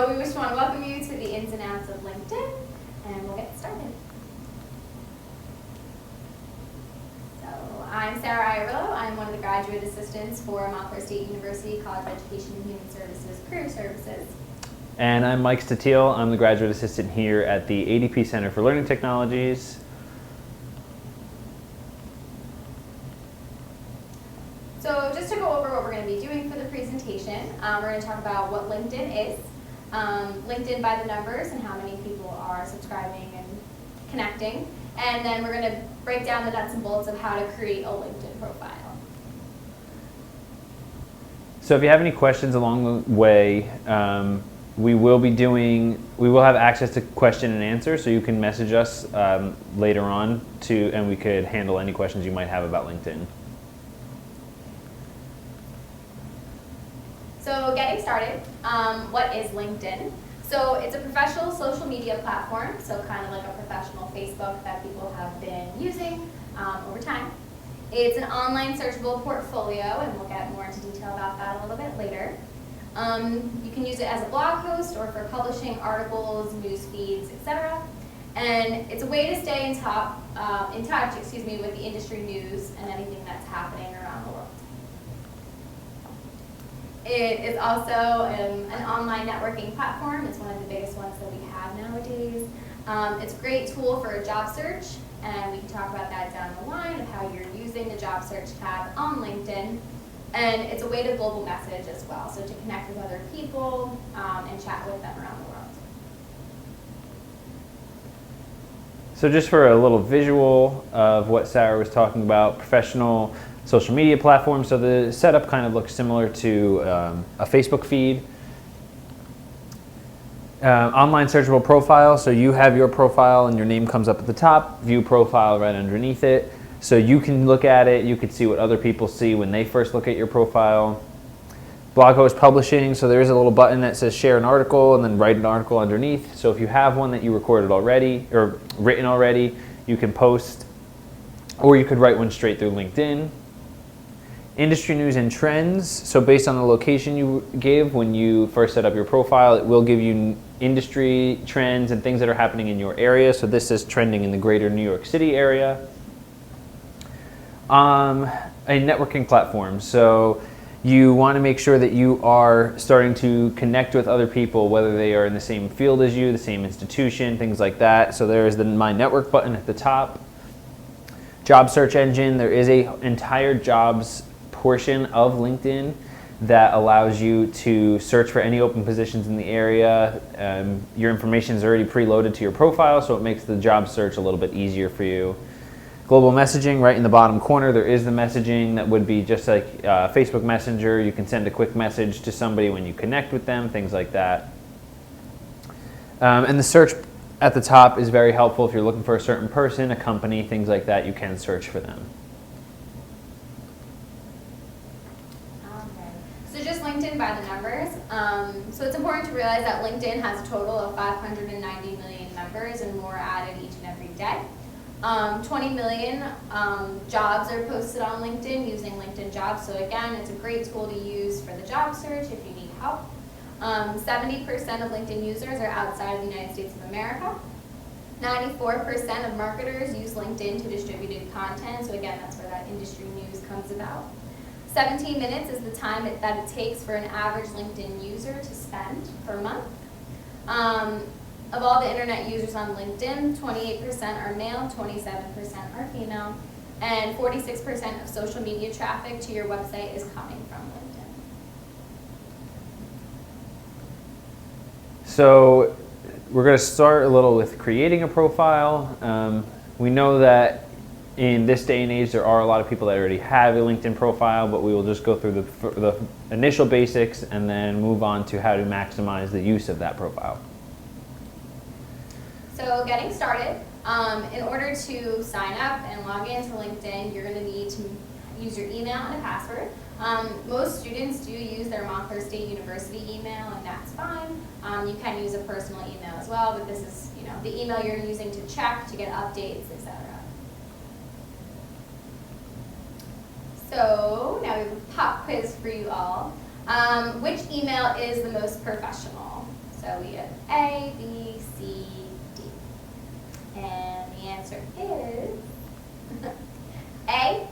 So we just want to welcome you to the ins and outs of LinkedIn, and we'll get started. So I'm Sarah Iorillo. I'm one of the graduate assistants for Montclair State University College of Education and Human Services Career Services. And I'm Mike Statiel. I'm the graduate assistant here at the ADP Center for Learning Technologies. So just to go over what we're going to be doing for the presentation, we're going to talk about what LinkedIn is, LinkedIn by the numbers and how many people are subscribing and connecting, and then we're going to break down the nuts and bolts of how to create a LinkedIn profile. So if you have any questions along the way, we will have access to question and answer, so you can message us later on and we could handle any questions you might have about LinkedIn. So getting started, what is LinkedIn? So it's a professional social media platform, so kind of like a professional Facebook that people have been using over time. It's an online searchable portfolio, and we'll get more into detail about that a little bit later. You can use it as a blog post or for publishing articles, news feeds, etc. And it's a way to stay in touch, with the industry news and anything that's happening around the world. It is also an online networking platform. It's one of the biggest ones that we have nowadays. It's a great tool for a job search, and we can talk about that down the line of how you're using the job search tab on LinkedIn. And it's a way to global message as well, so to connect with other people and chat with them around the world. So just for a little visual of what Sarah was talking about, professional social media platform. So the setup kind of looks similar to a Facebook feed. Online searchable profile, so you have your profile and your name comes up at the top, view profile right underneath it. So you can look at it, you can see what other people see when they first look at your profile. Blog post publishing, so there is a little button that says share an article and then write an article underneath. So if you have one that you recorded already or written already, you can post, or you could write one straight through LinkedIn. Industry news and trends, so based on the location you gave when you first set up your profile, it will give you industry trends and things that are happening in your area. So this is trending in the greater New York City area. A networking platform, so you want to make sure that you are starting to connect with other people, whether they are in the same field as you, the same institution, things like that. So there is the My Network button at the top. Job search engine, there is an entire jobs portion of LinkedIn that allows you to search for any open positions in the area. Your information is already preloaded to your profile, so it makes the job search a little bit easier for you. Global messaging, right in the bottom corner, there is the messaging that would be just like Facebook Messenger. You can send a quick message to somebody when you connect with them, things like that. And the search at the top is very helpful if you're looking for a certain person, a company, things like that. You can search for them. So just LinkedIn by the numbers. So it's important to realize that LinkedIn has a total of 590 million members and more added each and every day. 20 million jobs are posted on LinkedIn using LinkedIn Jobs. So again, it's a great tool to use for the job search if you need help. 70% of LinkedIn users are outside of the United States of America. 94% of marketers use LinkedIn to distribute content. So again, that's where that industry news comes about. 17 minutes is the time that it takes for an average LinkedIn user to spend per month. Of all the internet users on LinkedIn, 28% are male, 27% are female, and 46% of social media traffic to your website is coming from LinkedIn. So we're going to start a little with creating a profile. We know that in this day and age, there are a lot of people that already have a LinkedIn profile, but we will just go through the initial basics and then move on to how to maximize the use of that profile. So getting started, in order to sign up and log into LinkedIn, you're going to need to use your email and a password. Most students do use their Montclair State University email, and that's fine. You can use a personal email as well, but this is the email you're using to check, to get updates, etc. So now we have a pop quiz for you all. Which email is the most professional? So we have A, B, C, D. And the answer is A,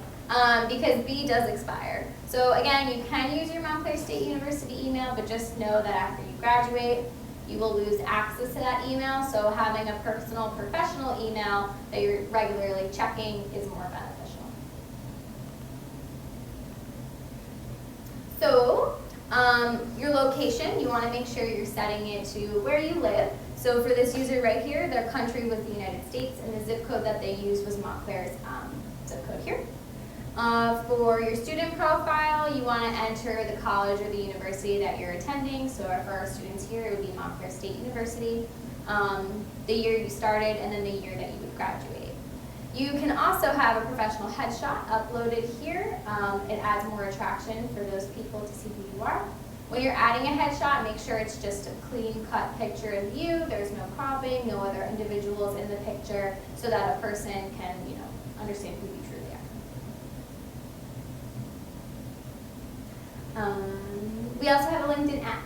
because B does expire. So again, you can use your Montclair State University email, but just know that after you graduate, you will lose access to that email. So having a personal, professional email that you're regularly checking is more beneficial. So your location, you want to make sure you're setting it to where you live. So for this user right here, their country was the United States, and the zip code that they used was Montclair's zip code here. For your student profile, you want to enter the college or the university that you're attending. So for our students here, it would be Montclair State University, the year you started, and then the year that you would graduate. You can also have a professional headshot uploaded here. It adds more attraction for those people to see who you are. When you're adding a headshot, make sure it's just a clean-cut picture of you. There's no cropping, no other individuals in the picture, so that a person can, understand who you truly are. We also have a LinkedIn app.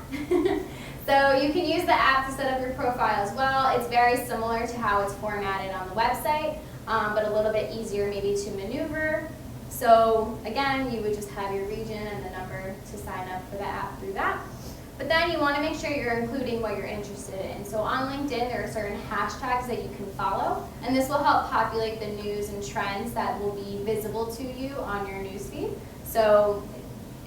So you can use the app to set up your profile as well. It's very similar to how it's formatted on the website, but a little bit easier maybe to maneuver. So again, you would just have your region and the number to sign up for the app through that. But then you want to make sure you're including what you're interested in. So on LinkedIn, there are certain hashtags that you can follow, and this will help populate the news and trends that will be visible to you on your newsfeed. So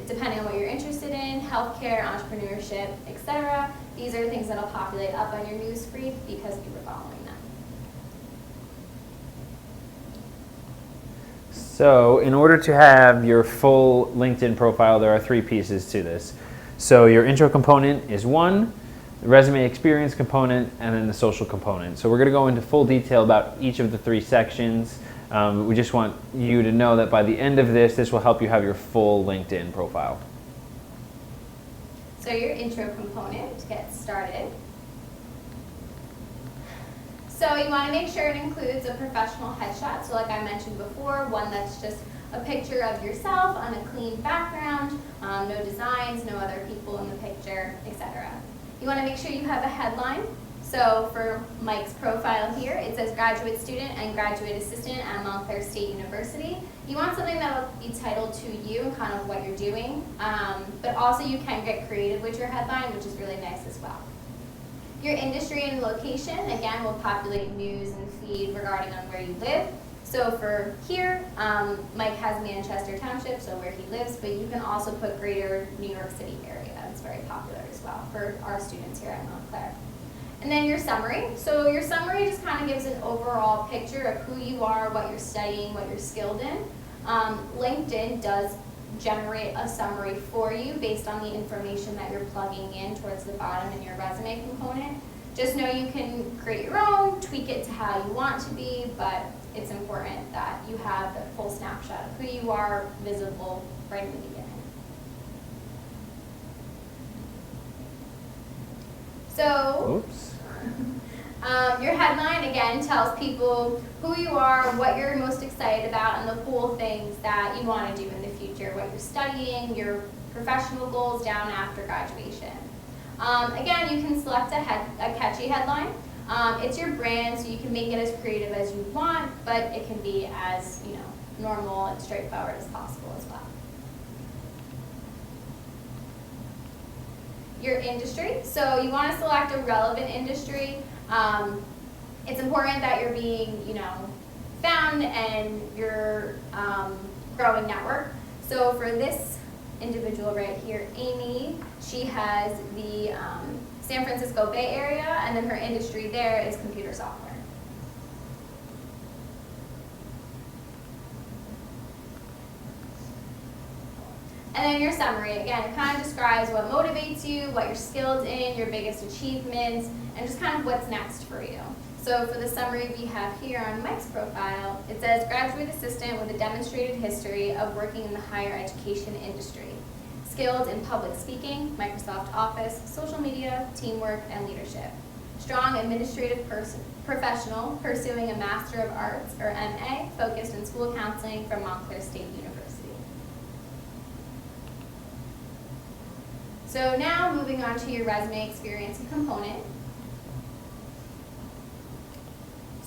depending on what you're interested in, healthcare, entrepreneurship, etc., these are things that will populate up on your newsfeed because you were following them. So in order to have your full LinkedIn profile, there are 3 pieces to this. So your intro component is 1, the resume experience component, and then the social component. So we're going to go into full detail about each of the 3 sections. We just want you to know that by the end of this will help you have your full LinkedIn profile. So your intro component to get started. So you want to make sure it includes a professional headshot. So like I mentioned before, one that's just a picture of yourself on a clean background, no designs, no other people in the picture, etc. You want to make sure you have a headline. So for Mike's profile here, it says graduate student and graduate assistant at Montclair State University. You want something that will be titled to you and kind of what you're doing, but also you can get creative with your headline, which is really nice as well. Your industry and location, again, will populate news and feed regarding on where you live. So for here, Mike has Manchester Township, so where he lives, but you can also put greater New York City area. It's very popular as well for our students here at Montclair. And then your summary. So your summary just kind of gives an overall picture of who you are, what you're studying, what you're skilled in. LinkedIn does generate a summary for you based on the information that you're plugging in towards the bottom in your resume component. Just know you can create your own, tweak it to how you want to be, but it's important that you have the full snapshot of who you are visible right in the beginning. So, your headline, again, tells people who you are, what you're most excited about, and the cool things that you want to do in the future, what you're studying, your professional goals down after graduation. Again, you can select a catchy headline. It's your brand, so you can make it as creative as you want, but it can be as normal and straightforward as possible as well. Your industry, so you want to select a relevant industry. It's important that you're being, found and your growing network. So for this individual right here, Amy, she has the San Francisco Bay Area, and then her industry there is computer software. And then your summary, again, it kind of describes what motivates you, what you're skilled in, your biggest achievements, and just kind of what's next for you. So for the summary we have here on Mike's profile, it says graduate assistant with a demonstrated history of working in the higher education industry. Skilled in public speaking, Microsoft Office, social media, teamwork, and leadership. Strong administrative professional pursuing a Master of Arts or MA focused in school counseling from Montclair State University. So now moving on to your resume experience and component.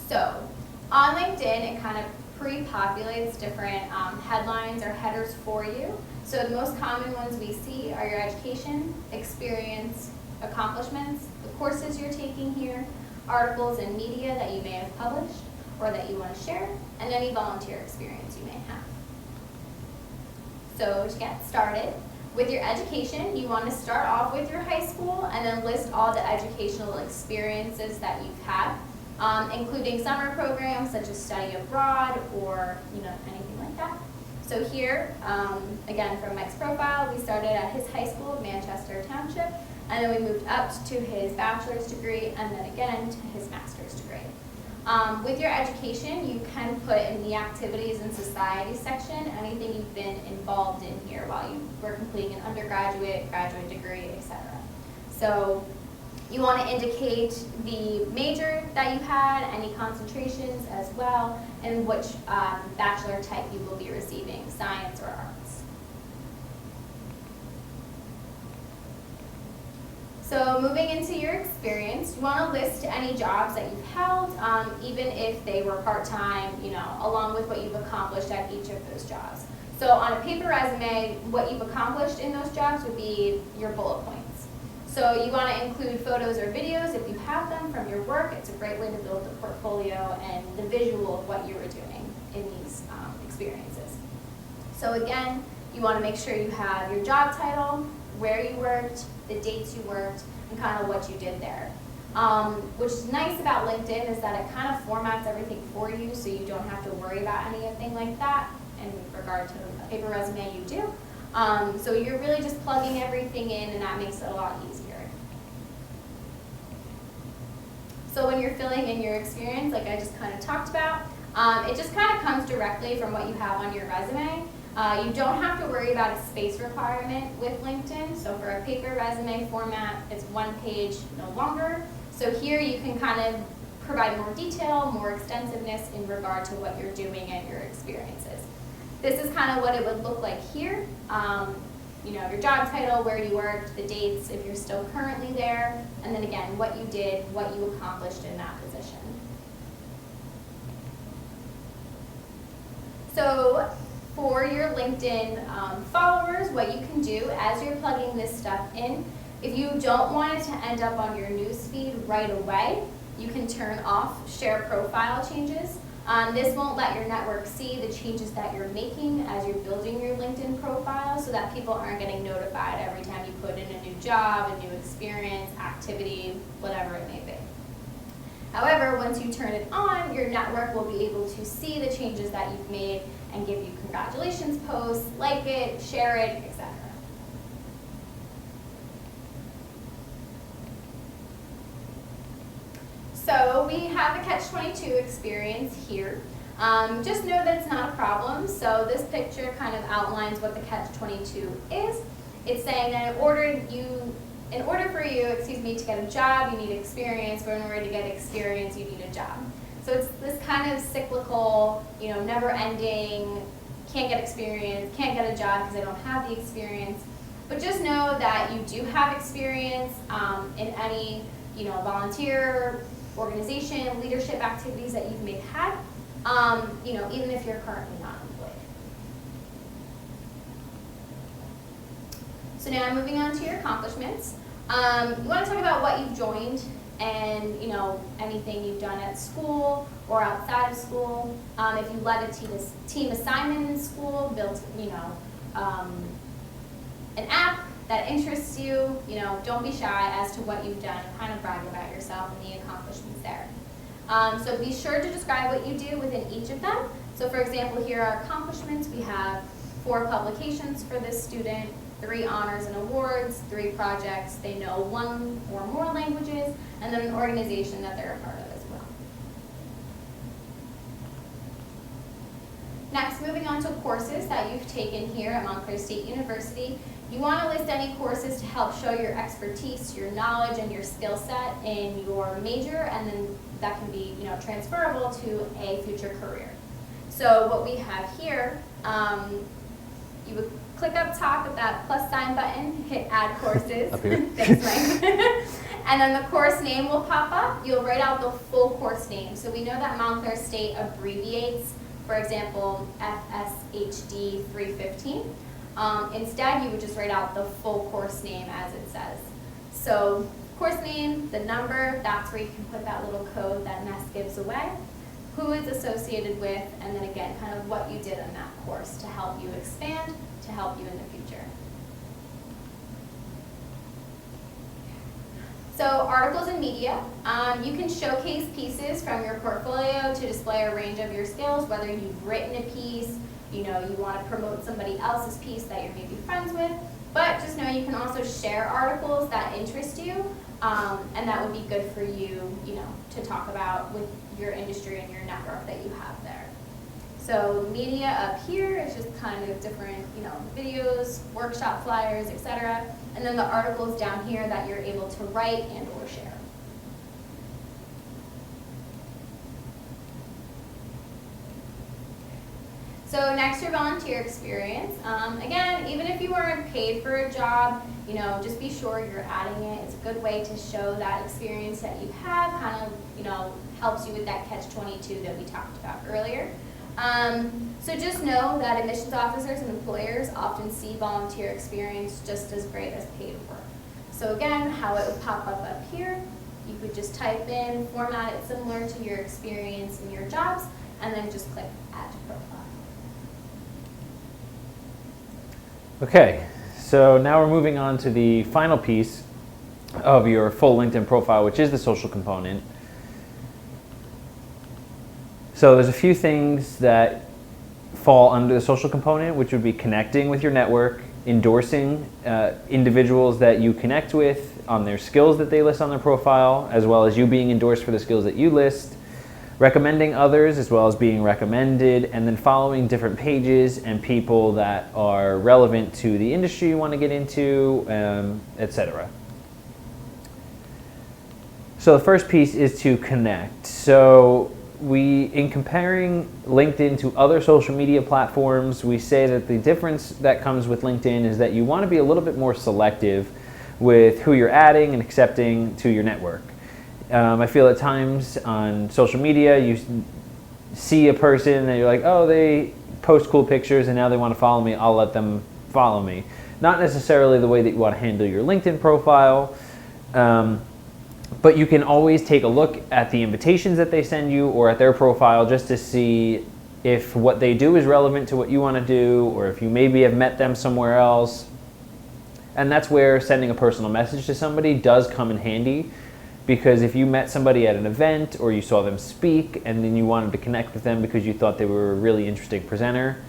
So on LinkedIn, it kind of pre-populates different headlines or headers for you. So the most common ones we see are your education, experience, accomplishments, the courses you're taking here, articles and media that you may have published or that you want to share, and any volunteer experience you may have. So to get started, with your education, you want to start off with your high school and then list all the educational experiences that you've had, including summer programs such as study abroad or anything like that. So here, again from Mike's profile, we started at his high school of Manchester Township, and then we moved up to his bachelor's degree and then again to his master's degree. With your education, you can put in the activities and society section anything you've been involved in here while you were completing an undergraduate, graduate degree, etc. So you want to indicate the major that you had, any concentrations as well, and which bachelor type you will be receiving, science or arts. So moving into your experience, you want to list any jobs that you've held, even if they were part-time, along with what you've accomplished at each of those jobs. So on a paper resume, what you've accomplished in those jobs would be your bullet points. So you want to include photos or videos if you have them from your work. It's a great way to build the portfolio and the visual of what you were doing in these experiences. So again, you want to make sure you have your job title, where you worked, the dates you worked, and kind of what you did there. Which is nice about LinkedIn is that it kind of formats everything for you, so you don't have to worry about anything like that. In regard to a paper resume, you do. So you're really just plugging everything in, and that makes it a lot easier. So when you're filling in your experience, like I just kind of talked about, it just kind of comes directly from what you have on your resume. You don't have to worry about a space requirement with LinkedIn. So for a paper resume format, it's one page, no longer. So here you can kind of provide more detail, more extensiveness in regard to what you're doing and your experiences. This is kind of what it would look like here. Your job title, where you worked, the dates, if you're still currently there, and then again, what you did, what you accomplished in that position. So for your LinkedIn followers, what you can do as you're plugging this stuff in, if you don't want it to end up on your newsfeed right away, you can turn off share profile changes. This won't let your network see the changes that you're making as you're building your LinkedIn profile, so that people aren't getting notified every time you put in a new job, a new experience, activity, whatever it may be. However, once you turn it on, your network will be able to see the changes that you've made and give you congratulations posts, like it, share it, etc. So we have the Catch22 experience here. Just know that it's not a problem. So this picture kind of outlines what the Catch22 is. It's saying that in order for you, to get a job, you need experience, but in order to get experience, you need a job. So it's this kind of cyclical, never-ending, can't get experience, can't get a job because I don't have the experience. But just know that you do have experience in any, volunteer, organization, leadership activities that you may have had, even if you're currently not employed. So now moving on to your accomplishments. You want to talk about what you've joined and anything you've done at school or outside of school. If you led a team assignment in school, built an app that interests you, don't be shy as to what you've done. Kind of brag about yourself and the accomplishments there. So be sure to describe what you do within each of them. So for example, here are accomplishments. We have 4 publications for this student, 3 honors and awards, 3 projects. They know 1 or more languages, and then an organization that they're a part of as well. Next, moving on to courses that you've taken here at Montclair State University. You want to list any courses to help show your expertise, your knowledge, and your skill set in your major, and then that can be transferable to a future career. So what we have here you would click up top at that plus sign button, hit add courses. Up here. Thanks, Mike. And then the course name will pop up. You'll write out the full course name. So we know that Montclair State abbreviates, for example, FSHD 315. Instead, you would just write out the full course name as it says. So course name, the number, that's where you can put that little code that Nest gives away, who it's associated with, and then again, kind of what you did in that course to help you expand, to help you in the future. So articles and media, you can showcase pieces from your portfolio to display a range of your skills, whether you've written a piece, you want to promote somebody else's piece that you're maybe friends with, but just know you can also share articles that interest you, and that would be good for you, to talk about with your industry and your network that you have there. So media up here is just kind of different, videos, workshop flyers, etc. And then the articles down here that you're able to write and or share. So next, your volunteer experience. Again, even if you weren't paid for a job, just be sure you're adding it. It's a good way to show that experience that you have, kind of, helps you with that Catch-22 that we talked about earlier. So just know that admissions officers and employers often see volunteer experience just as great as paid work. So again, how it would pop up here, you could just type in, format it similar to your experience in your jobs, and then just click add to profile. Okay, so now we're moving on to the final piece of your full LinkedIn profile, which is the social component. So there's a few things that fall under the social component, which would be connecting with your network, endorsing individuals that you connect with on their skills that they list on their profile, as well as you being endorsed for the skills that you list, recommending others as well as being recommended, and then following different pages and people that are relevant to the industry you want to get into, etc. So the first piece is to connect. So in comparing LinkedIn to other social media platforms, we say that the difference that comes with LinkedIn is that you want to be a little bit more selective with who you're adding and accepting to your network. I feel at times on social media, you see a person and you're like, oh, they post cool pictures and now they want to follow me, I'll let them follow me. Not necessarily the way that you want to handle your LinkedIn profile, but you can always take a look at the invitations that they send you or at their profile just to see if what they do is relevant to what you want to do, or if you maybe have met them somewhere else. And that's where sending a personal message to somebody does come in handy. Because if you met somebody at an event or you saw them speak and then you wanted to connect with them because you thought they were a really interesting presenter,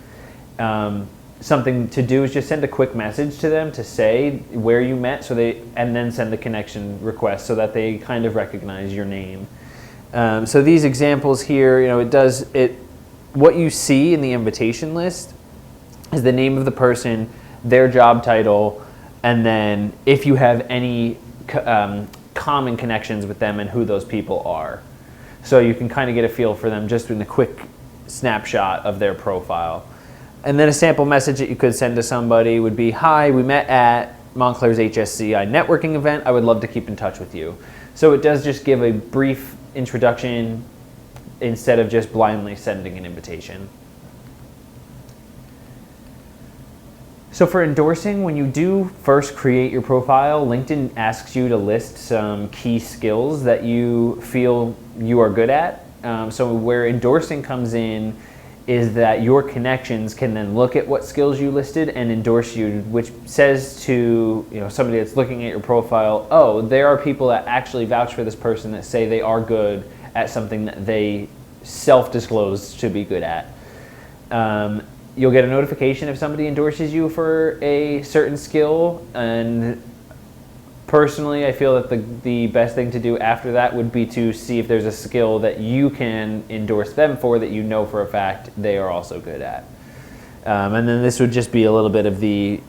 something to do is just send a quick message to them to say where you met, and then send the connection request so that they kind of recognize your name. So these examples here, what you see in the invitation list is the name of the person, their job title, and then if you have any common connections with them and who those people are. So you can kind of get a feel for them just in a quick snapshot of their profile. And then a sample message that you could send to somebody would be, hi, we met at Montclair's HSCI networking event. I would love to keep in touch with you. So it does just give a brief introduction instead of just blindly sending an invitation. So for endorsing, when you do first create your profile, LinkedIn asks you to list some key skills that you feel you are good at. So where endorsing comes in is that your connections can then look at what skills you listed and endorse you, which says to somebody that's looking at your profile, oh, there are people that actually vouch for this person that say they are good at something that they self-disclose to be good at. You'll get a notification if somebody endorses you for a certain skill, and personally I feel that the best thing to do after that would be to see if there's a skill that you can endorse them for that you know for a fact they are also good at. And then this would just be a little bit of the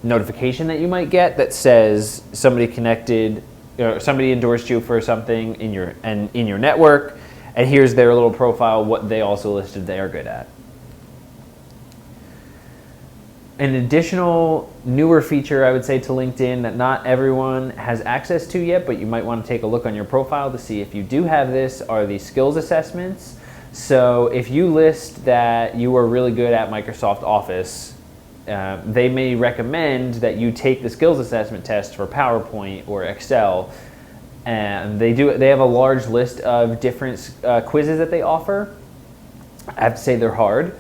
notification that you might get that says somebody connected or somebody endorsed you for something in your network, and here's their little profile, what they also listed they are good at. An additional newer feature I would say to LinkedIn that not everyone has access to yet, but you might want to take a look on your profile to see if you do have this, are the skills assessments. So if you list that you are really good at Microsoft Office, they may recommend that you take the skills assessment test for PowerPoint or Excel. And they have a large list of different quizzes that they offer. I have to say they're hard.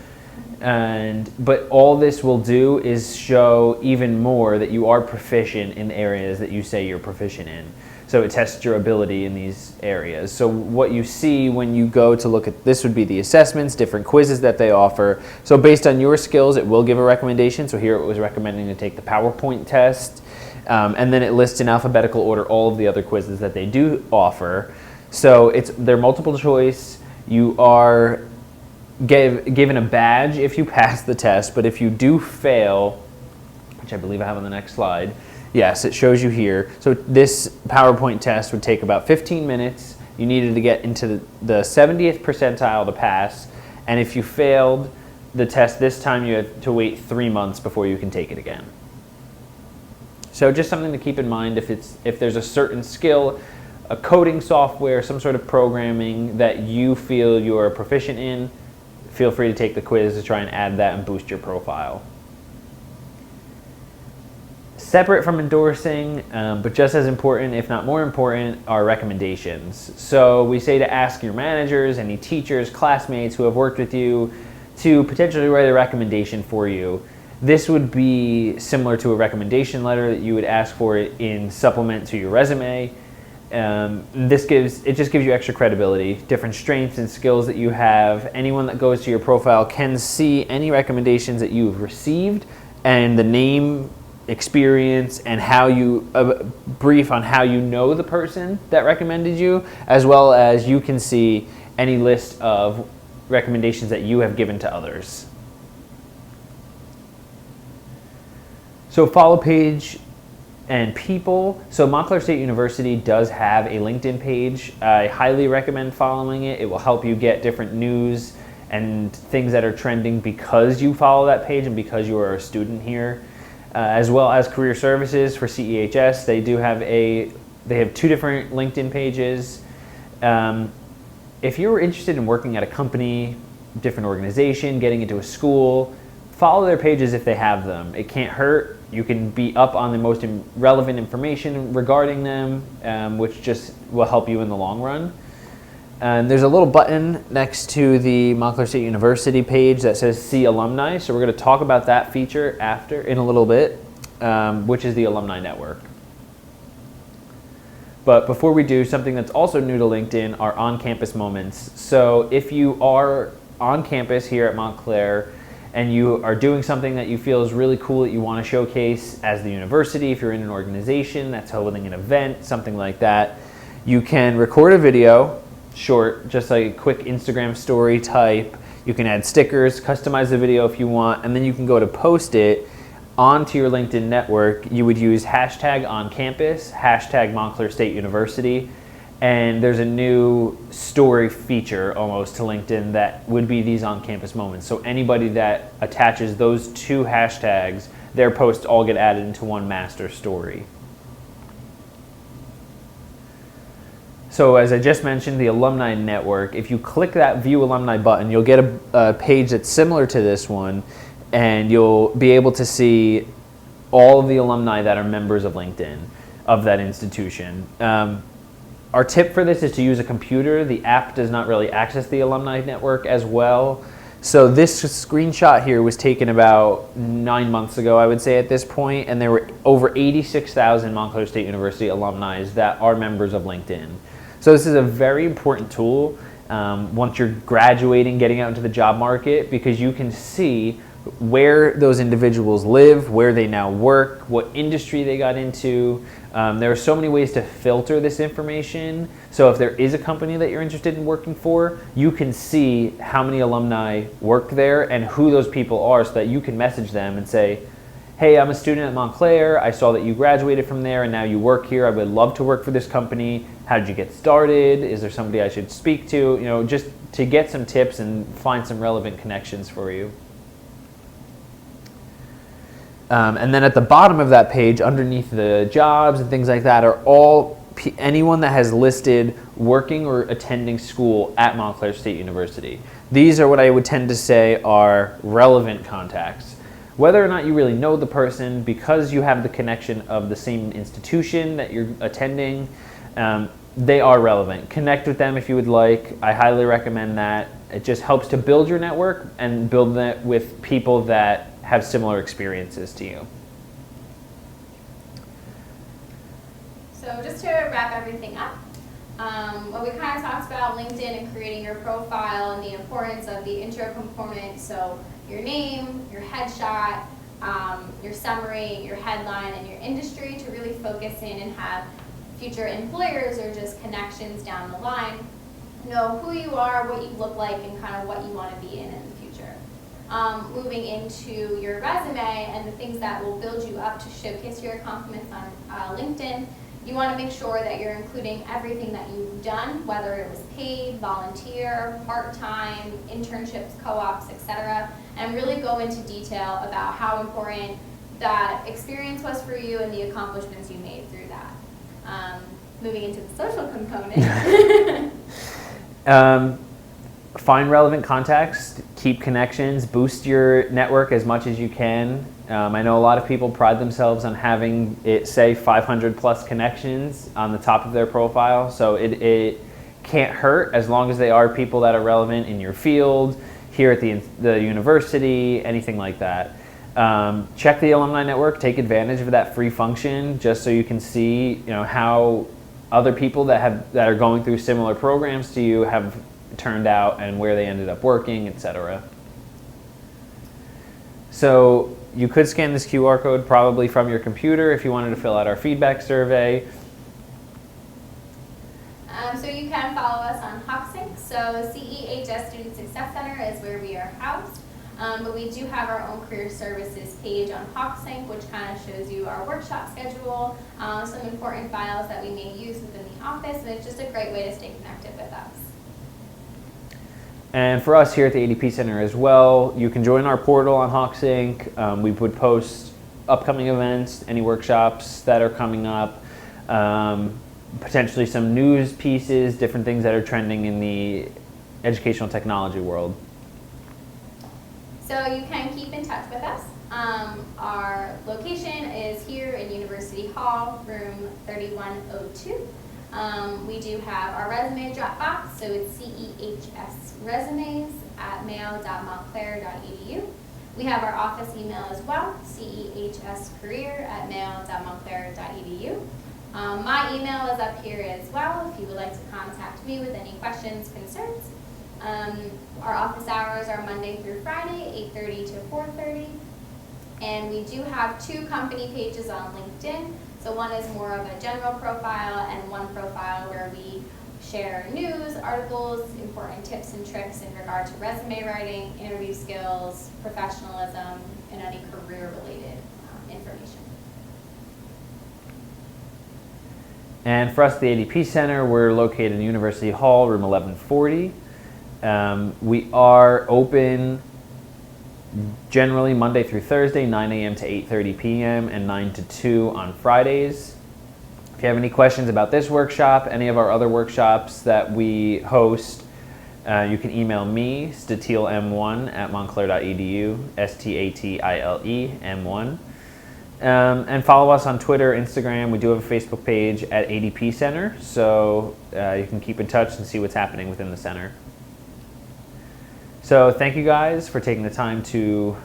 But all this will do is show even more that you are proficient in areas that you say you're proficient in. So it tests your ability in these areas. So what you see when you go to look at this would be the assessments, different quizzes that they offer. So based on your skills, it will give a recommendation. So here it was recommending to take the PowerPoint test. And then it lists in alphabetical order all of the other quizzes that they do offer. So they're multiple choice. You are given a badge if you pass the test, but if you do fail, which I believe I have on the next slide, yes, it shows you here. So this PowerPoint test would take about 15 minutes. You needed to get into the 70th percentile to pass, and if you failed the test this time, you have to wait 3 months before you can take it again. So just something to keep in mind if there's a certain skill, a coding software, some sort of programming that you feel you're proficient in, feel free to take the quiz to try and add that and boost your profile. Separate from endorsing, but just as important, if not more important, are recommendations. So we say to ask your managers, any teachers, classmates who have worked with you to potentially write a recommendation for you. This would be similar to a recommendation letter that you would ask for in supplement to your resume. It just gives you extra credibility, different strengths and skills that you have. Anyone that goes to your profile can see any recommendations that you've received and the name, experience, and how you brief on how you know the person that recommended you, as well as you can see any list of recommendations that you have given to others. So follow page and people. So Montclair State University does have a LinkedIn page. I highly recommend following it. It will help you get different news and things that are trending because you follow that page and because you are a student here. As well as career services for CEHS. They have 2 different LinkedIn pages. If you're interested in working at a company, different organization, getting into a school, follow their pages if they have them. It can't hurt. You can be up on the most relevant information regarding them, which just will help you in the long run. And there's a little button next to the Montclair State University page that says See Alumni. So we're going to talk about that feature in a little bit, which is the Alumni Network. But before we do, something that's also new to LinkedIn are on-campus moments. So if you are on campus here at Montclair and you are doing something that you feel is really cool that you want to showcase as the university, if you're in an organization that's holding an event, something like that, you can record a video, short, just like a quick Instagram story type. You can add stickers, customize the video if you want, and then you can go to post it onto your LinkedIn network. You would use hashtag on campus, hashtag Montclair State University, and there's a new story feature almost to LinkedIn that would be these on-campus moments. So anybody that attaches those 2 hashtags, their posts all get added into one master story. So as I just mentioned, the Alumni Network, if you click that View Alumni button, you'll get a page that's similar to this one, and you'll be able to see all of the alumni that are members of LinkedIn, of that institution. Our tip for this is to use a computer. The app does not really access the Alumni Network as well. So this screenshot here was taken about 9 months ago, I would say at this point, and there were over 86,000 Montclair State University alumni that are members of LinkedIn. So this is a very important tool once you're graduating, getting out into the job market, because you can see where those individuals live, where they now work, what industry they got into. There are so many ways to filter this information. So if there is a company that you're interested in working for, you can see how many alumni work there and who those people are, so that you can message them and say, hey, I'm a student at Montclair. I saw that you graduated from there and now you work here. I would love to work for this company. How did you get started? Is there somebody I should speak to? You know, just to get some tips and find some relevant connections for you. And then at the bottom of that page, underneath the jobs and things like that, are all anyone that has listed working or attending school at Montclair State University. These are what I would tend to say are relevant contacts. Whether or not you really know the person, because you have the connection of the same institution that you're attending, they are relevant. Connect with them if you would like. I highly recommend that. It just helps to build your network and build that with people that have similar experiences to you. So just to wrap everything up, well, we kind of talked about LinkedIn and creating your profile and the importance of the intro component. So your name, your headshot, your summary, your headline, and your industry to really focus in and have future employers or just connections down the line know who you are, what you look like, and kind of what you want to be in the future. Moving into your resume and the things that will build you up to showcase your accomplishments on LinkedIn, you want to make sure that you're including everything that you've done, whether it was paid, volunteer, part-time, internships, co-ops, etc., and really go into detail about how important that experience was for you and the accomplishments you made through that. Moving into the social component. Find relevant contacts, keep connections, boost your network as much as you can. I know a lot of people pride themselves on having it say 500 plus connections on the top of their profile, so it can't hurt as long as they are people that are relevant in your field, here at the university, anything like that. Check the Alumni Network, take advantage of that free function just so you can see how other people that are going through similar programs to you have turned out and where they ended up working, etc. So you could scan this QR code probably from your computer if you wanted to fill out our feedback survey. So you can follow us on HawkSync. So CEHS Student Success Center is where we are housed. But we do have our own career services page on HawkSync, which kind of shows you our workshop schedule, some important files that we may use within the office, and it's just a great way to stay connected with us. And for us here at the ADP Center as well, you can join our portal on HawkSync. We would post upcoming events, any workshops that are coming up, potentially some news pieces, different things that are trending in the educational technology world. So you can keep in touch with us. Our location is here in University Hall, room 3102. We do have our resume drop box, so it's cehsresumes@mail.montclair.edu. We have our office email as well, cehscareer@mail.montclair.edu. My email is up here as well if you would like to contact me with any questions, concerns. Our office hours are Monday through Friday, 8:30 to 4:30. And we do have 2 company pages on LinkedIn. So one is more of a general profile and one profile where we share news, articles, important tips and tricks in regard to resume writing, interview skills, professionalism, and any career-related information. And for us, the ADP Center, we're located in University Hall, room 1140. We are open generally Monday through Thursday, 9 a.m. to 8:30 p.m. and 9 to 2 on Fridays. If you have any questions about this workshop, any of our other workshops that we host, you can email me, statilem1@montclair.edu, STATILEM1. And follow us on Twitter, Instagram. We do have a Facebook page at ADP Center, so you can keep in touch and see what's happening within the center. So thank you guys for taking the time to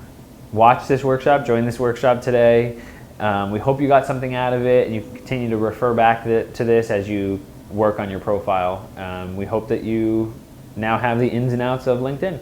watch this workshop, join this workshop today. We hope you got something out of it and you can continue to refer back to this as you work on your profile. We hope that you now have the ins and outs of LinkedIn.